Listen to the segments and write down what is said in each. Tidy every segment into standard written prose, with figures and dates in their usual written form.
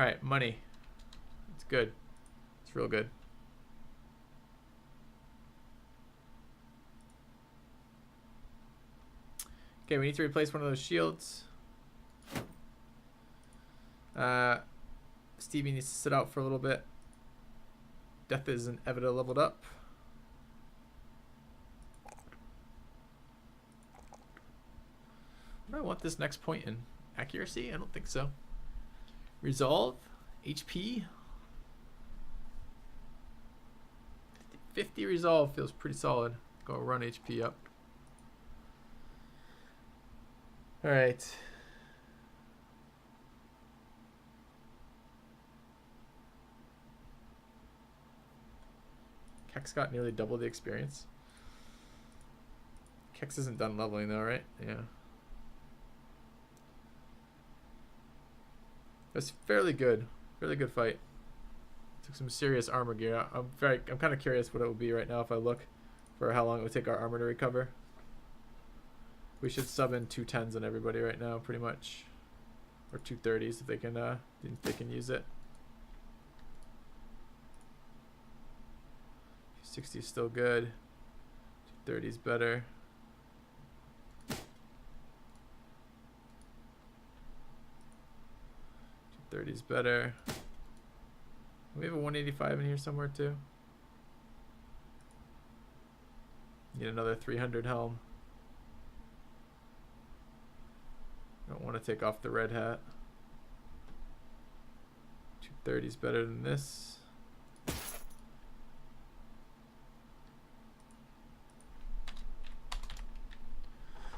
Alright, money. It's good. It's real good. Okay, we need to replace one of those shields. Stevie needs to sit out for a little bit. Death is an Evita leveled up. What do I want this next point in? Accuracy? I don't think so. Resolve? HP? 50 resolve feels pretty solid. Go run HP up. Alright. Kex got nearly double the experience. Kex isn't done leveling though, right? Yeah. That's fairly good. Fairly good fight. Took some serious armor gear. I'm kind of curious what it would be right now if I look for how long it would take our armor to recover. We should sub in 210s on everybody right now, pretty much, or 230s if they can use it. 60 is still good. 230 is better. Is better. We have a 185 in here somewhere too. Need another 300 helm. Don't want to take off the red hat. 230 is better than this.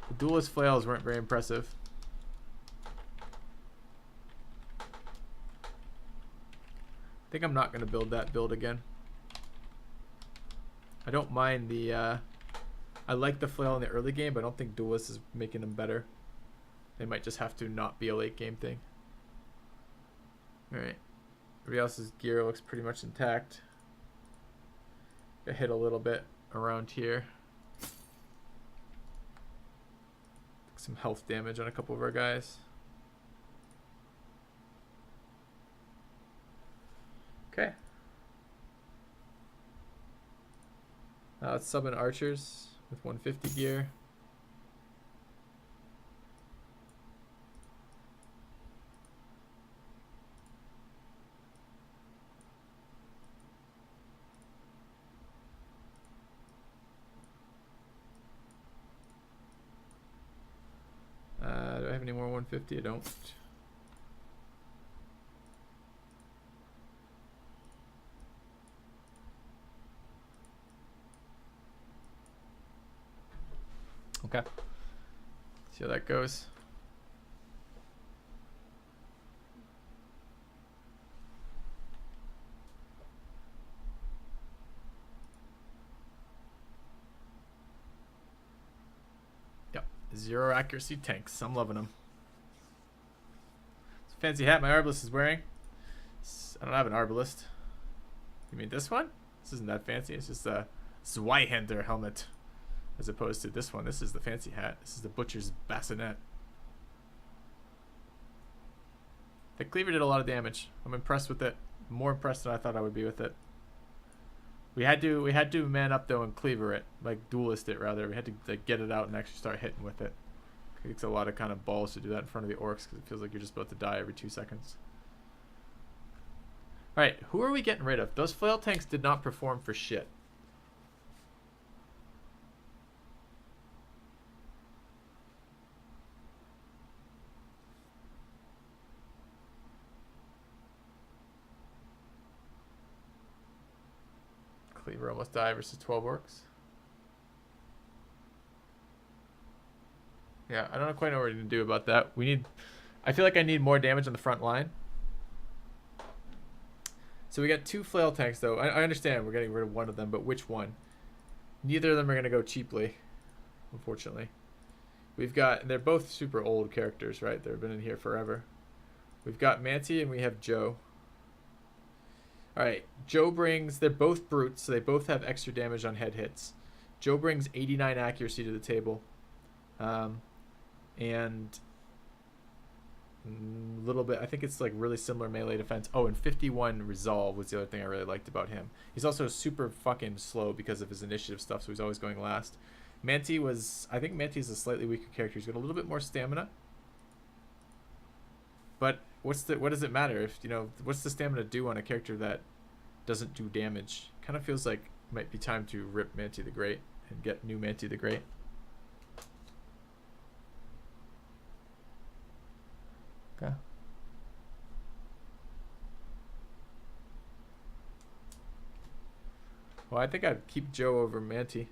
The duelist flails weren't very impressive. I think I'm not going to build that build again. I don't mind the I like the flail in the early game, but I don't think duelist is making them better. They might just have to not be a late game thing. Alright. Everybody else's gear looks pretty much intact. Got hit a little bit around here. Took some health damage on a couple of our guys. Okay. Now let's sub in archers with 150 gear. Do I have any more 150? I don't. Okay. See how that goes. Yep. 0 accuracy tanks. I'm loving them. It's a fancy hat my arbalist is wearing. I don't have an arbalist. You mean this one? This isn't that fancy. It's just a Zweihander helmet. As opposed to this one. This is the fancy hat. This is the butcher's bassinet. The cleaver did a lot of damage. I'm impressed with it. More impressed than I thought I would be with it. We had to man up though and cleaver it, like duelist it rather. We had to like get it out and actually start hitting with it. It takes a lot of kind of balls to do that in front of the orcs because it feels like you're just about to die every 2 seconds. All right, who are we getting rid of? Those flail tanks did not perform for shit. Cleaver almost died versus 12 orcs. Yeah, I don't quite know what we're going to do about that. I feel like I need more damage on the front line. So we got 2 flail tanks though. I understand we're getting rid of one of them, but which one? Neither of them are going to go cheaply, unfortunately. They're both super old characters, right? They've been in here forever. We've got Manti and we have Joe. Alright, Joe brings, they're both brutes, so they both have extra damage on head hits. Joe brings 89 accuracy to the table. And A little bit. I think it's like really similar melee defense. Oh, and 51 resolve was the other thing I really liked about him. He's also super fucking slow because of his initiative stuff, so he's always going last. Manti was, I think Manti's a slightly weaker character. He's got a little bit more stamina. But what does it matter if, you know, what's the stamina do on a character that doesn't do damage? Kind of feels like it might be time to rip Manti the Great and get new Manti the Great. Okay. Well, I think I'd keep Joe over Manti.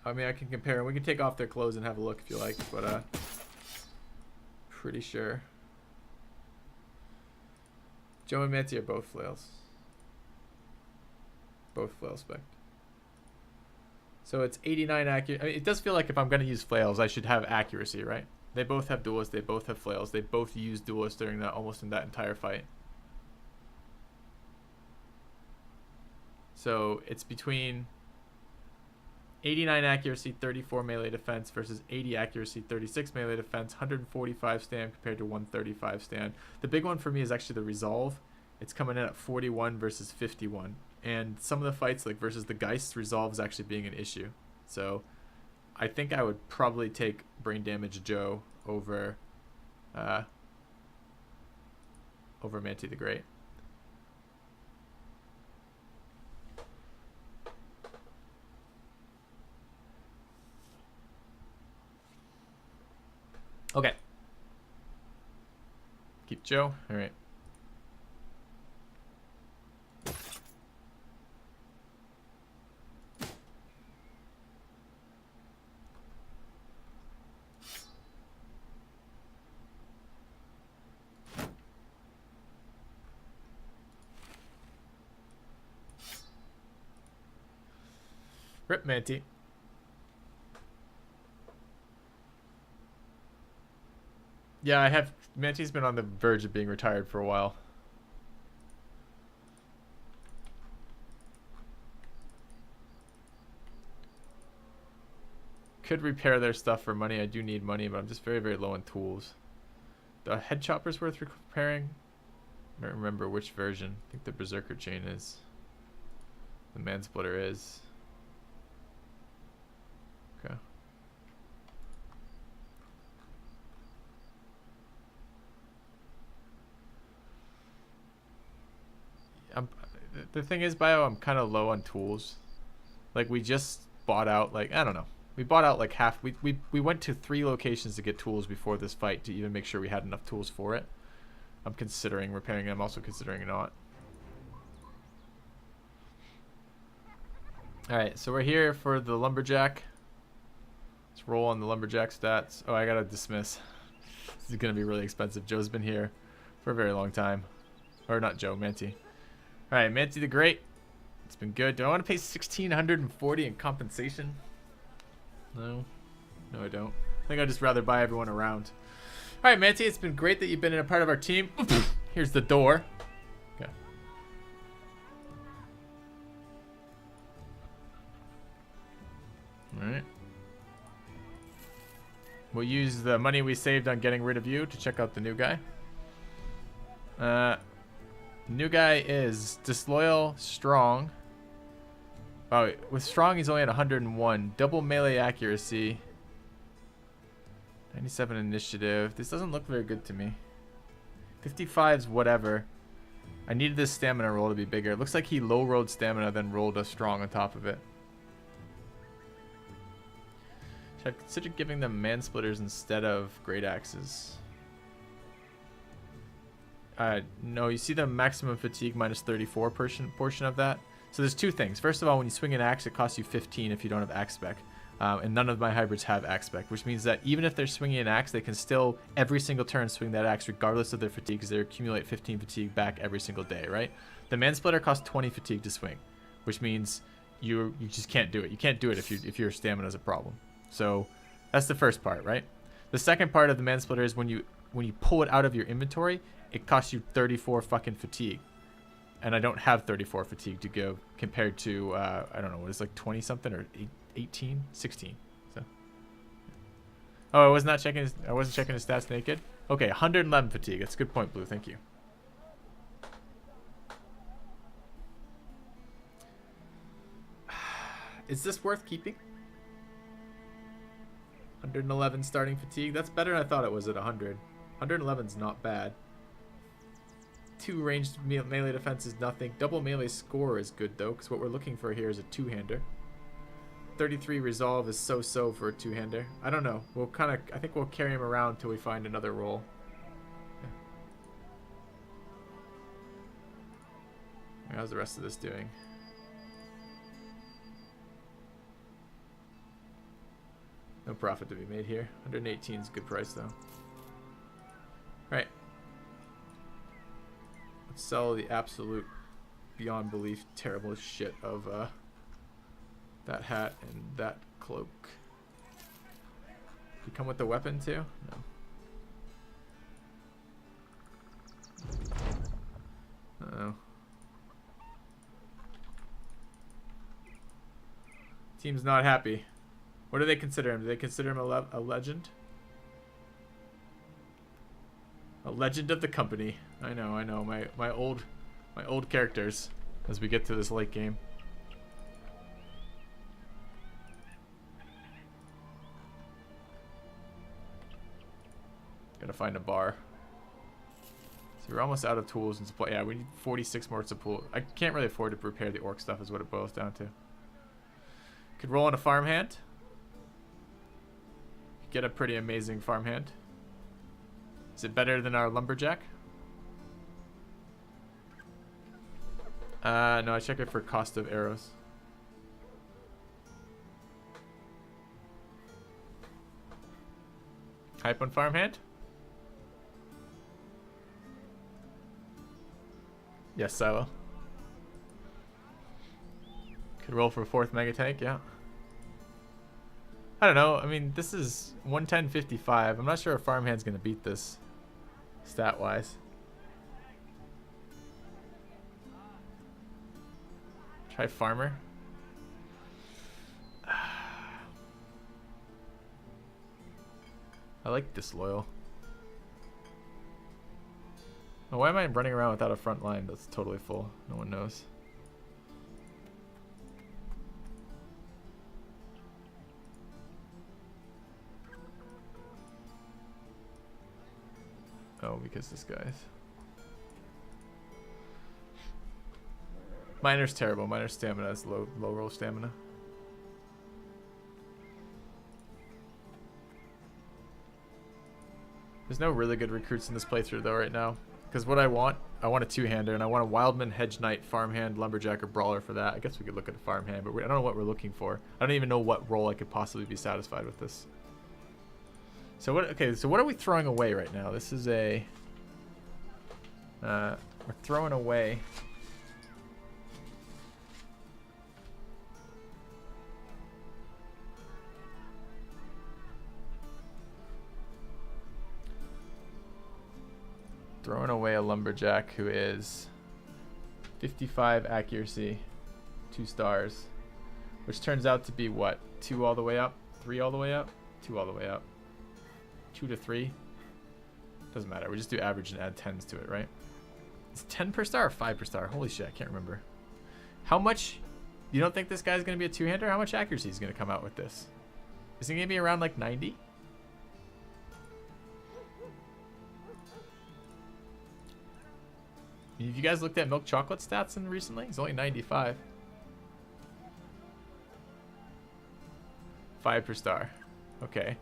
I mean, I can compare. We can take off their clothes and have a look if you like, but pretty sure Joe and Manti are both flails. Both flail spec. So it's 89 accurate. I mean, it does feel like if I'm going to use flails, I should have accuracy, right? They both have duelists. They both have flails. They both use duelists during that, almost in that entire fight. So it's between 89 accuracy, 34 melee defense versus 80 accuracy, 36 melee defense, 145 stand compared to 135 stand. The big one for me is actually the resolve. It's coming in at 41 versus 51. And some of the fights, like versus the Geist, resolve is actually being an issue. So I think I would probably take Brain Damage Joe over over Manti the Great. Okay. Keep Joe. All right. Rip Manti. Yeah, I have. Manti's been on the verge of being retired for a while. Could repair their stuff for money. I do need money, but I'm just very, very low on tools. The head chopper's worth repairing. I don't remember which version. I think the Berserker chain is. The Mansplitter is. Okay. The thing is, Bio, I'm kind of low on tools. Like, we just bought out, like, I don't know. We bought out, like, half. We went to 3 locations to get tools before this fight to even make sure we had enough tools for it. I'm considering repairing it. I'm also considering not. Alright, so we're here for the Lumberjack. Let's roll on the Lumberjack stats. Oh, I gotta dismiss. This is gonna be really expensive. Joe's been here for a very long time. Or not Joe, Manti. Alright, Manti the Great. It's been good. Do I want to pay $1,640 in compensation? No. No, I don't. I think I'd just rather buy everyone around. Alright, Manti, it's been great that you've been in a part of our team. Here's the door. Okay. Alright. We'll use the money we saved on getting rid of you to check out the new guy. New guy is disloyal, strong. Oh, with strong he's only at 101. Double melee accuracy. 97 initiative. This doesn't look very good to me. 55's whatever. I needed this stamina roll to be bigger. It looks like he low rolled stamina, then rolled a strong on top of it. Should I consider giving them mansplitters instead of great axes? No, you see the maximum fatigue minus 34 portion of that. So there's 2 things. First of all, when you swing an axe, it costs you 15 if you don't have axe spec. And none of my hybrids have axe spec, which means that even if they're swinging an axe, they can still every single turn swing that axe regardless of their fatigue, because they accumulate 15 fatigue back every single day, right? The mansplitter costs 20 fatigue to swing, which means you just can't do it. You can't do it if your stamina is a problem. So that's the first part, right? The second part of the mansplitter is when you pull it out of your inventory, it costs you 34 fucking fatigue. And I don't have 34 fatigue to go compared to, I don't know, what is like 20 something or 18, 16. So, oh, I wasn't checking his stats naked. Okay, 111 fatigue. That's a good point, Blue. Thank you. Is this worth keeping? 111 starting fatigue. That's better than I thought it was at 100. 111 is not bad. 2 ranged melee defense is nothing. Double melee score is good though, because what we're looking for here is a two-hander. 33 resolve is so-so for a two-hander. I don't know. We'll kind of, I think we'll carry him around until we find another role. Yeah. How's the rest of this doing? No profit to be made here. 118 is a good price though. Alright. Let's sell the absolute beyond belief terrible shit of that hat and that cloak. You come with the weapon too? No. Uh-oh. Team's not happy. What do they consider him? Do they consider him a legend? A legend of the company. I know. My old characters as we get to this late game. Gotta find a bar. So we're almost out of tools and supply. Yeah, we need 46 more supply. I can't really afford to repair the orc stuff is what it boils down to. Could roll on a farmhand. Get a pretty amazing farmhand. Is it better than our lumberjack? No, I check it for cost of arrows. Hype on farmhand? Yes, Silo. Could roll for a 4th mega tank, yeah. I don't know. I mean, this is 110.55. I'm not sure if farmhand's gonna beat this stat-wise. Try farmer. I like disloyal. Oh, why am I running around without a front line that's totally full? No one knows. Oh, because this guy's. Miner's terrible. Miner's stamina is low roll stamina. There's no really good recruits in this playthrough though right now. Because what I want a two-hander, and I want a Wildman, Hedge Knight, Farmhand, Lumberjack, or Brawler for that. I guess we could look at a Farmhand, but I don't know what we're looking for. I don't even know what role I could possibly be satisfied with this. So what? Okay, so what are we throwing away right now? This is a. We're throwing away. Throwing away a lumberjack who is 55 accuracy, 2 stars, which turns out to be what? 2 all the way up, 3 all the way up, 2 all the way up, 2 to 3. Doesn't matter. We just do average and add 10s to it, right? It's 10 per star or 5 per star? Holy shit, I can't remember. How much? You don't think this guy's gonna be a two-hander? How much accuracy is gonna come out with this? Is he gonna be around like 90? Have you guys looked at milk chocolate stats in recently? He's only 95. 5 per star. Okay.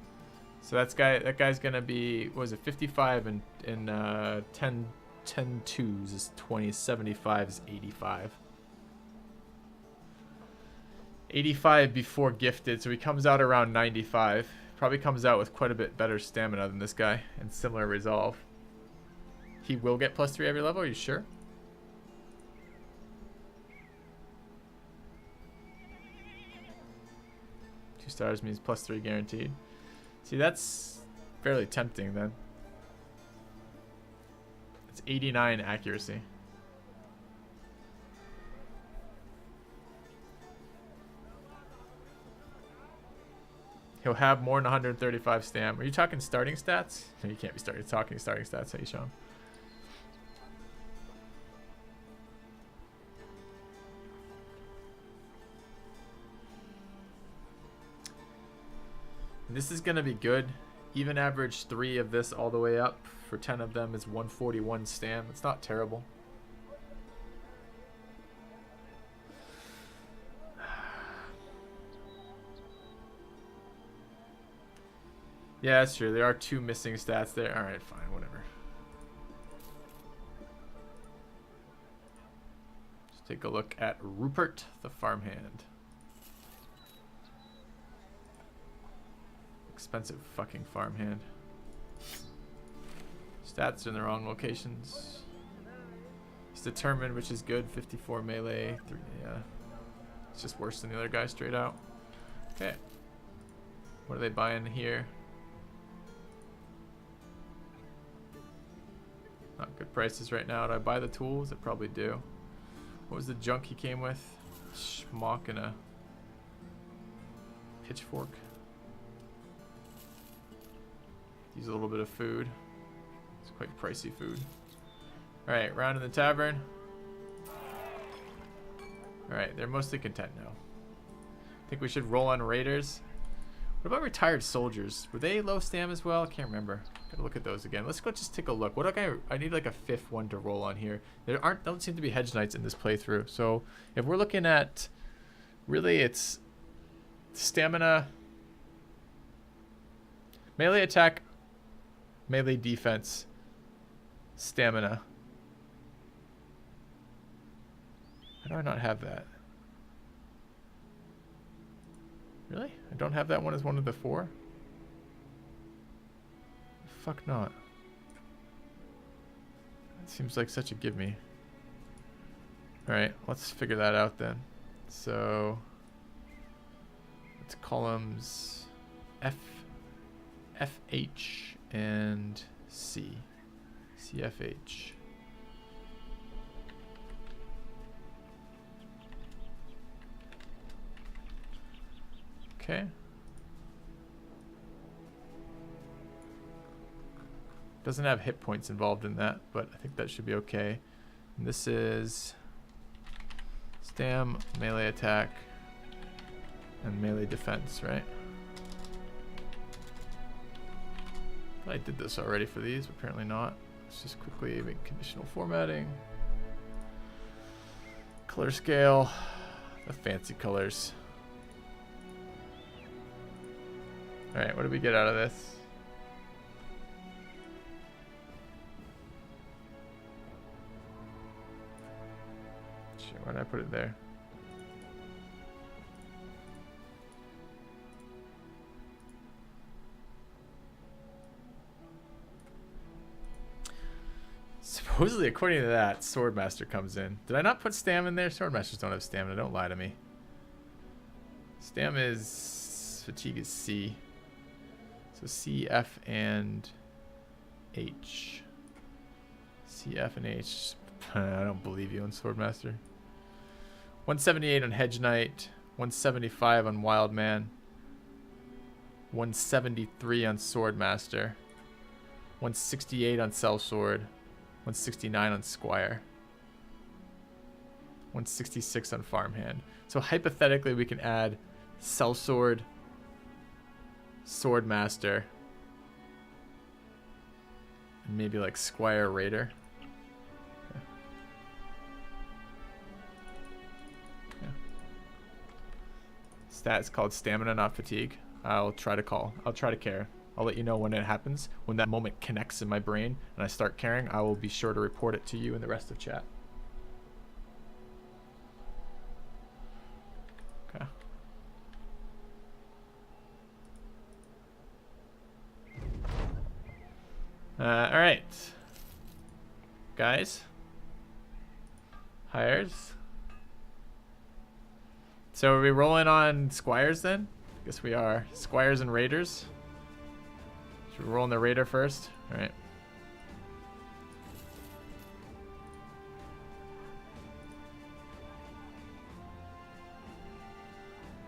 So that guy's gonna be, what was it, 55 and 10 twos is 20, 75 is 85. 85 before gifted, so he comes out around 95. Probably comes out with quite a bit better stamina than this guy and similar resolve. He will get +3 every level, are you sure? Two stars means +3 guaranteed. See, that's fairly tempting then. It's 89 accuracy. He'll have more than 135 stam. Are you talking starting stats? No, you can't be talking starting stats. How you show him? This is going to be good. Even average 3 of this all the way up for 10 of them is 141 stam. It's not terrible. Yeah, that's true. There are 2 missing stats there. All right, fine, whatever. Let's take a look at Rupert, the farmhand. Expensive fucking farmhand. Stats are in the wrong locations. He's determined, which is good. 54 melee. 3, yeah. It's just worse than the other guy straight out. Okay. What are they buying here? Not good prices right now. Do I buy the tools? I probably do. What was the junk he came with? Schmuck and a pitchfork. Use a little bit of food. It's quite pricey food. Alright, round in the tavern. Alright, they're mostly content now. I think we should roll on raiders. What about retired soldiers? Were they low stam as well? I can't remember. Gotta look at those again. Let's go just take a look. What I need like a 5th one to roll on here. There don't seem to be hedge knights in this playthrough. So if we're looking at really it's stamina, melee attack, melee defense, stamina. How do I not have that? Really? I don't have that one as one of the 4? Fuck not. That seems like such a give me. Alright, let's figure that out then. So it's columns F, FH, and C. CFH. Okay. Doesn't have hit points involved in that, but I think that should be okay. And this is stam, melee attack, and melee defense, right? I did this already for these, but apparently not. Let's just quickly make conditional formatting. Color scale, the fancy colors. Alright, what did we get out of this? Shit, why did I put it there? Supposedly, according to that, Swordmaster comes in. Did I not put Stam in there? Swordmasters don't have stamina. Don't lie to me. Stam is... Fatigue is C. So C, F, and H. C, F, and H. I don't believe you on Swordmaster. 178 on Hedge Knight. 175 on Wild Man. 173 on Swordmaster. 168 on Sellsword. 169 on Squire. 166 on Farmhand. So hypothetically, we can add Sellsword, Swordmaster, and maybe like Squire Raider. Okay. Yeah. Stats called Stamina, not Fatigue. I'll try to care. I'll let you know when it happens. When that moment connects in my brain and I start caring, I will be sure to report it to you and the rest of chat. Okay. All right, guys. Hires. So are we rolling on Squires then? I guess we are. Squires and Raiders. Should we roll on the Raider first? All right.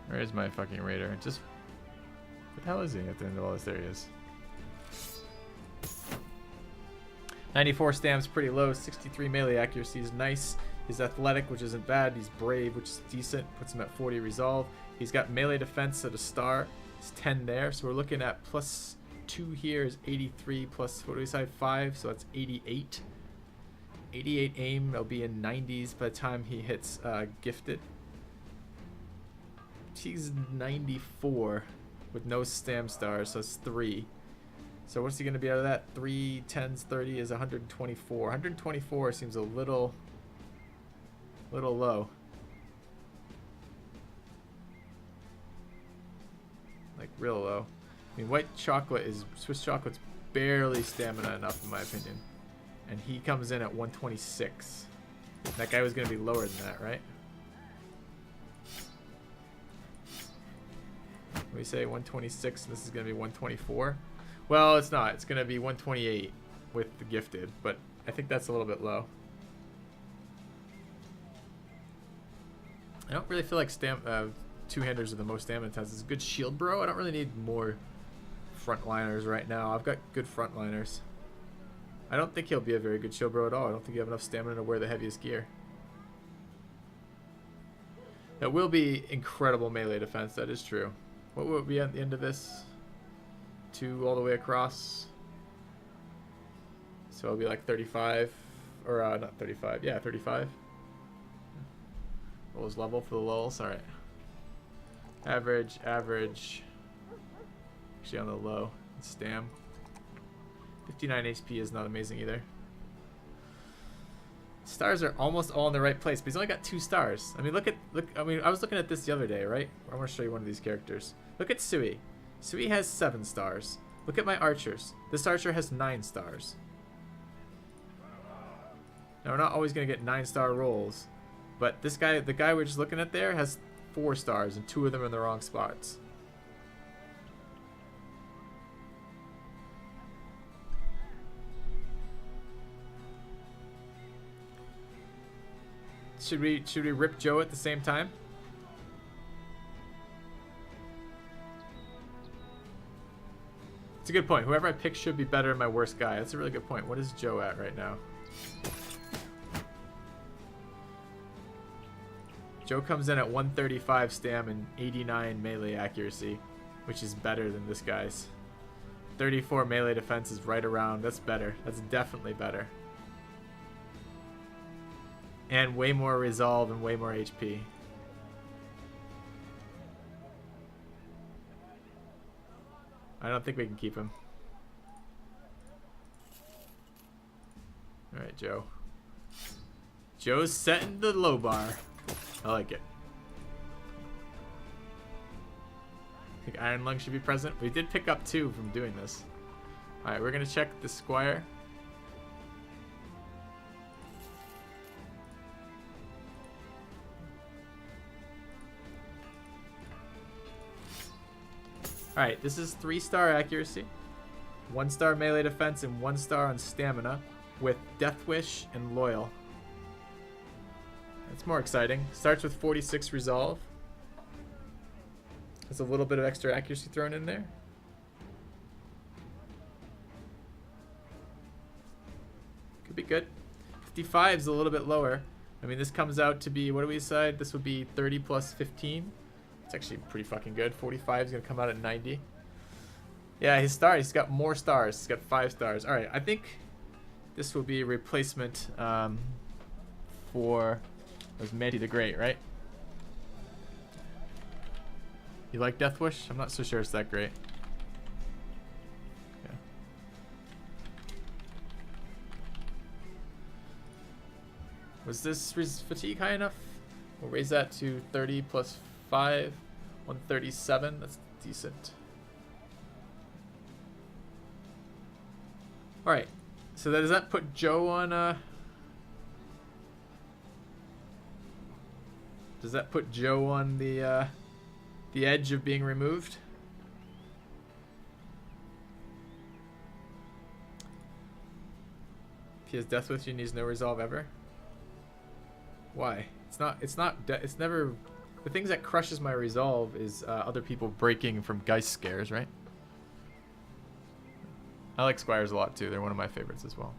Where is my fucking Raider? Just the hell is he at the end of all this? There he is. 94 stam's pretty low. 63 melee accuracy is nice. He's athletic, which isn't bad. He's brave, which is decent. Puts him at 40 resolve. He's got melee defense at a star. He's 10 there. So we're looking at plus 2 here is 83 plus, what do we say, 5? So that's 88. 88 aim. It'll be in 90s by the time he hits gifted. He's 94 with no stam stars, so it's 3. So what's he going to be out of that? 3 10s 30 is 124. 124 seems a little low. Like real low. I mean, white chocolate is, Swiss chocolate's barely stamina enough in my opinion. And he comes in at 126. That guy was going to be lower than that, right? We say 126 and this is going to be 124. Well, it's not. It's going to be 128 with the gifted, but I think that's a little bit low. I don't really feel like two-handers are the most stamina intense. It's a good shield bro. I don't really need more frontliners right now. I've got good frontliners. I don't think he'll be a very good shield bro at all. I don't think you have enough stamina to wear the heaviest gear. That will be incredible melee defense. That is true. What will it be at the end of this? 2 all the way across. So it'll be like 35. Or not 35. Yeah, 35. What was level for the lulls? Alright. Average. Actually on the low. Stam. 59 HP is not amazing either. Stars are almost all in the right place, but he's only got 2 stars. I mean, look. I mean, I was looking at this the other day, right? I want to show you one of these characters. Look at Sui. Sui has 7 stars. Look at my archers. This archer has 9 stars. Now we're not always gonna get 9-star rolls, but this guy, the guy we're just looking at there, has 4 stars, and 2 of them are in the wrong spots. Should we rip Joe at the same time? It's a good point. Whoever I pick should be better than my worst guy. That's a really good point. What is Joe at right now? Joe comes in at 135 stam and 89 melee accuracy, which is better than this guy's. 34 melee defense is right around. That's better. That's definitely better. And way more resolve and way more HP. I don't think we can keep him. Alright, Joe. Joe's setting the low bar. I like it. I think Iron Lung should be present. We did pick up 2 from doing this. Alright, we're going to check the Squire. Alright, this is 3-star accuracy, 1-star melee defense, and 1-star on stamina with Death Wish and Loyal. That's more exciting. Starts with 46 resolve. There's a little bit of extra accuracy thrown in there. Could be good. 55 is a little bit lower. I mean, this comes out to be, what do we decide? This would be 30 plus 15. It's actually pretty fucking good. 45 is going to come out at 90. Yeah, his star, he's got more stars. He's got 5 stars. Alright, I think this will be a replacement for Manti the Great, right? You like Death Wish? I'm not so sure it's that great. Yeah. Was this fatigue high enough? We'll raise that to 30 plus 5, 137. That's decent. All right. So does that put Joe on? Does that put Joe on the edge of being removed? If he has Death Wish and needs no resolve ever. Why? It's never The things that crushes my resolve is other people breaking from Geist scares, right? I like Squires a lot too. They're one of my favorites as well.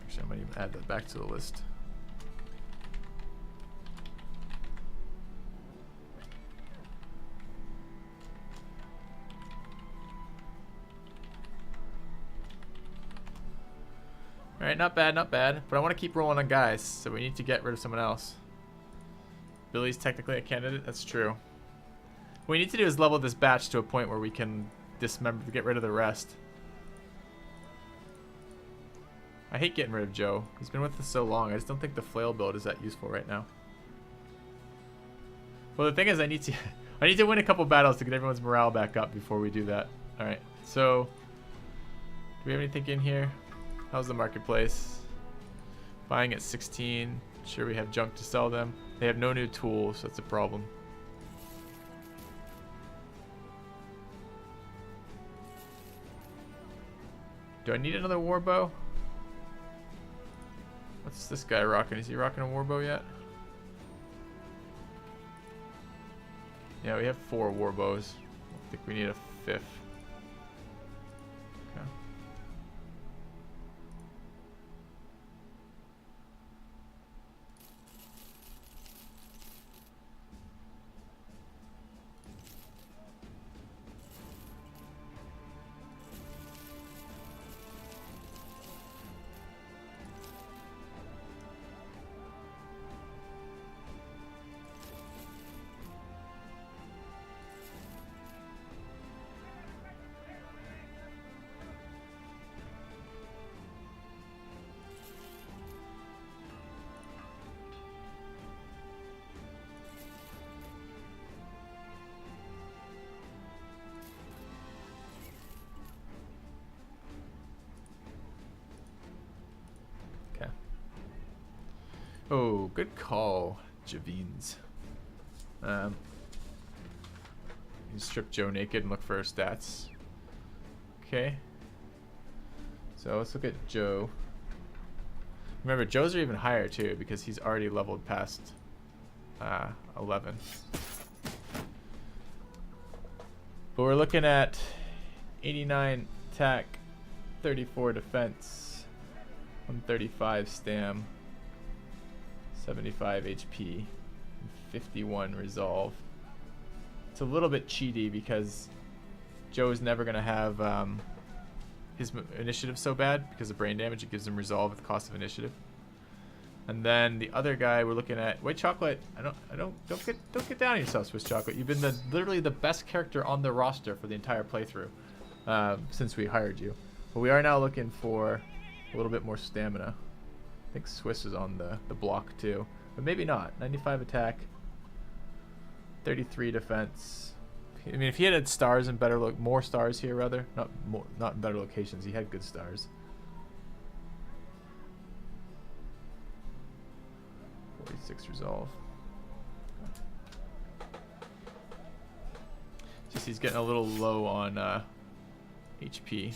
Actually, I might even add that back to the list. Alright, not bad, not bad. But I want to keep rolling on guys, so we need to get rid of someone else. Billy's technically a candidate, that's true. What we need to do is level this batch to a point where we can dismember, get rid of the rest. I hate getting rid of Joe. He's been with us so long. I just don't think the flail build is that useful right now. Well, the thing is, I need to win a couple battles to get everyone's morale back up before we do that. All right. So, do we have anything in here? How's the marketplace? Buying at 16. Sure, we have junk to sell them. They have no new tools. That's a problem. Do I need another warbow? What's this guy rocking? Is he rocking a warbow yet? Yeah, we have 4 warbows. I think we need a 5th. Okay. Oh, good call, Javines. You strip Joe naked and look for her stats. Okay. So let's look at Joe. Remember, Joe's are even higher too because he's already leveled past 11. But we're looking at 89 attack, 34 defense, 135 stam. 75 HP, 51 resolve. It's a little bit cheaty because Joe's never going to have his initiative so bad because of brain damage. It gives him resolve at the cost of initiative. And then the other guy we're looking at, White Chocolate. Don't get down on yourself, Swiss Chocolate. You've been literally the best character on the roster for the entire playthrough since we hired you. But we are now looking for a little bit more stamina. I think Swiss is on the block too, but maybe not. 95 attack, 33 defense. I mean, if he had stars and more stars here, rather, not in better locations. He had good stars. 46 resolve. Just he's getting a little low on HP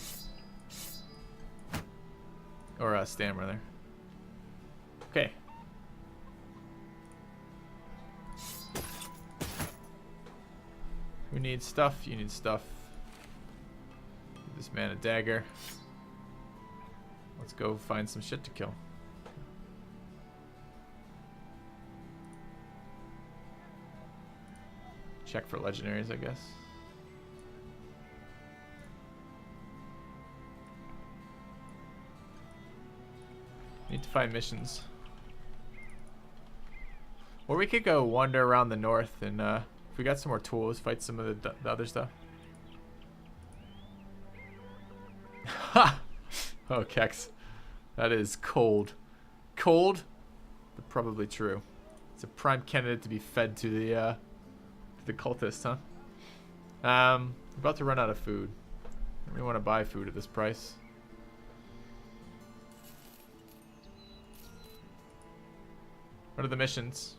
or stam rather. Okay. Who needs stuff? You need stuff. Give this man a dagger. Let's go find some shit to kill. Check for legendaries, I guess. Need to find missions. Or we could go wander around the north and if we got some more tools, fight some of the other stuff. Ha! Oh, Kex. That is cold. Cold, but probably true. It's a prime candidate to be fed to the cultists, huh? We're about to run out of food. I don't really want to buy food at this price. What are the missions?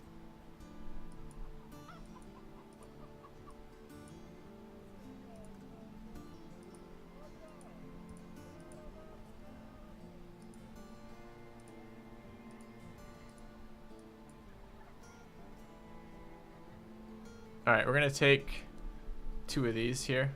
All right, we're gonna take 2 of these here.